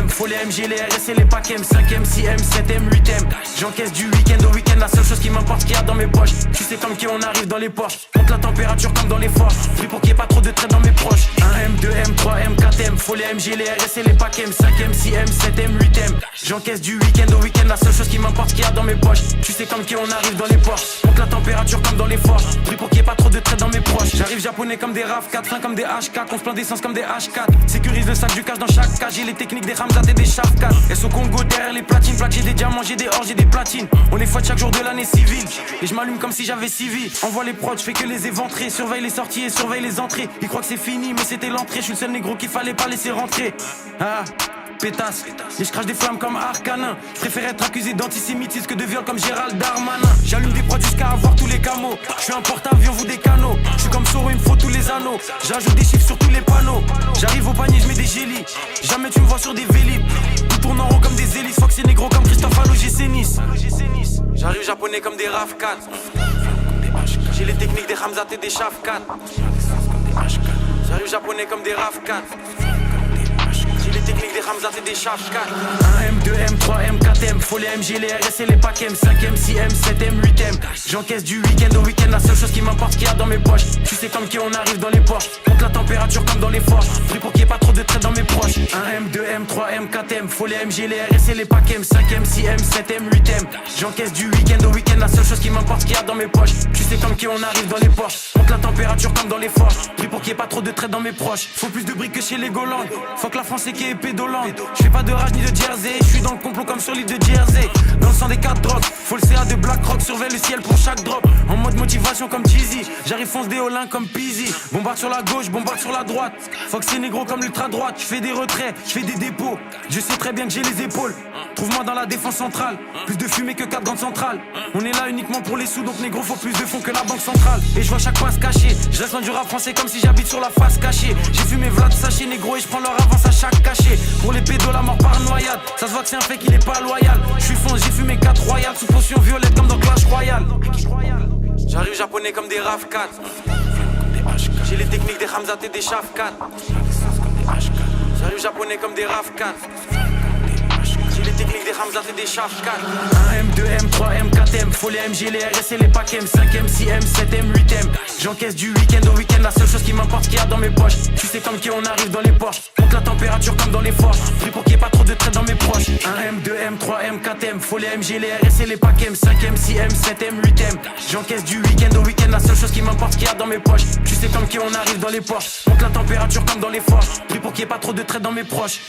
4M, faut les MG, les RS et les packs M, 5M, 6M, 7M, 8M. J'encaisse du week-end au week-end, la seule chose qui m'importe, ce qu'il y a dans mes poches. Tu sais comme qui on arrive dans les Porsche, monte la température comme dans les forges. Pris pour qu'il n'y ait pas trop de traits dans mes proches. 1M, 2M, 3M, 4M, faut les MG, les RS et les packs M, 5M, 6M, 7M, 8M. J'encaisse du week-end au week-end, la seule chose qui m'importe, ce qu'il y a dans mes poches. Tu sais comme qui on arrive dans les Porsche, monte la température comme dans les forges. Pris pour qu'il n'y ait pas trop de traits dans mes proches. J'arrive japonais comme des RAV4, fin comme des H4, on se plaint d'essence comme des H4. Sécurise le sac du cash dans chaque cage, j'ai les techniques des Ramzat et des Shafkat. S au Congo derrière les platines, plaques, j'ai des diamants, j'ai des or, j'ai des platines. On est fouette chaque jour de l'année civile, et je m'allume comme si j'avais 6 vies. Envoie les prods, je fais que les éventrer, surveille les sorties et surveille les entrées. Ils croient que c'est fini, mais c'était l'entrée, je suis le seul négro qu'il fallait pas laisser rentrer. Ah, pétasse, et je crache des flammes comme Arcanin. Je préfère être accusé d'antisémitisme que de viol comme Gérald Darmanin. J'allume des prods jusqu'à avoir tous les camos. Je suis un porte-avions, vous des canaux. Je suis comme Soro, il me faut tous les anneaux. J'ajoute des chiffres sur tous les panneaux. J'arrive au panier, je mets des gélis. Jamais tu me vois sur des vélib. Tout tourne en rond comme des hélices. Fox et négro comme Christophe à l'OGC Nice. J'arrive japonais comme des RAV4. J'ai les techniques des Ramzat et des Shafkat. J'arrive japonais comme des RAV4. Les techniques des Ramzat et des Shafkat. 1M, 2M, 3M, 4M, faut les MG, les RS et les packs M, 5M, 6M, 7M, 8M. J'encaisse du week-end au week-end, la seule chose qui m'importe, ce qu'il y a dans mes poches. Tu sais comme qui on arrive dans les Porsche, monte la température comme dans les forges. Pris pour qu'il n'y ait pas trop de traits dans mes proches. 1M, 2M, 3M, 4M, faut les MG, les RS et les packs M, 5M, 6M, 7M, 8M. J'encaisse du week-end au week-end, la seule chose qui m'importe, ce qu'il y a dans mes poches. Tu sais comme qui on arrive dans les Porsche, monte la température comme dans les forges. Pris pour qu'il n'y ait pas trop de traits dans mes proches. Faut plus de briques que chez les Golandes. Faut que la France est qui est pédolante. Je fais pas de rage ni de jersey, je suis dans le complot comme sur l'île de Jersey. Dans le sang des 4 drogues, faut le CA de BlackRock, surveille le ciel pour chaque drop. En mode motivation comme Jeezy, j'arrive fonce des Olins comme Peasy. Bombarde sur la gauche, bombarde sur la droite. Fox c'est négro comme l'ultra droite, je fais des retraits, je fais des dépôts. Je sais très bien que j'ai les épaules, trouve-moi dans la défense centrale. Plus de fumée que 4 grandes centrales. On est là uniquement pour les sous, donc négro faut plus de fonds que la banque centrale. Et je vois chaque passe caché, je reste loin du rap français comme si j'habite sur la face cachée. J'ai fumé Vlad sachet négro et je prends leur avance à chaque cachet. Pour les pédos la mort par noyade, ça se voit que c'est un fait qu'il est pas loyal. Je suis fonce, j'ai fumé 4 royales sous potion violette comme dans Clash Royale. J'arrive japonais comme des RAV4. J'ai les techniques des Ramzat et des Shafkat. J'arrive japonais comme des RAV4. J'ai les techniques des Ramzat et des Shafkat. 1M, 2M, 3M, 4M, faut les MG, les RS et les packs M, 5M, 6M, 7M, 8M. J'encaisse du week-end au week-end, la seule chose qui m'importe, ce qu'il y a dans mes poches. Tu sais comme qui on arrive dans les Porsche, monte la température comme dans les forges. Pris pour qu'il n'y ait pas trop de traits dans mes proches. 1M, 2M, 3M, 4M, faut les MG, les RS et les packs M, 5M, 6M, 7M, 8M. J'encaisse du week-end au week-end, la seule chose qui m'importe, ce qu'il y a dans mes poches. Tu sais comme qui on arrive dans les Porsche, monte la température comme dans les forges. Pris pour qu'il n'y ait pas trop de traits dans mes proches.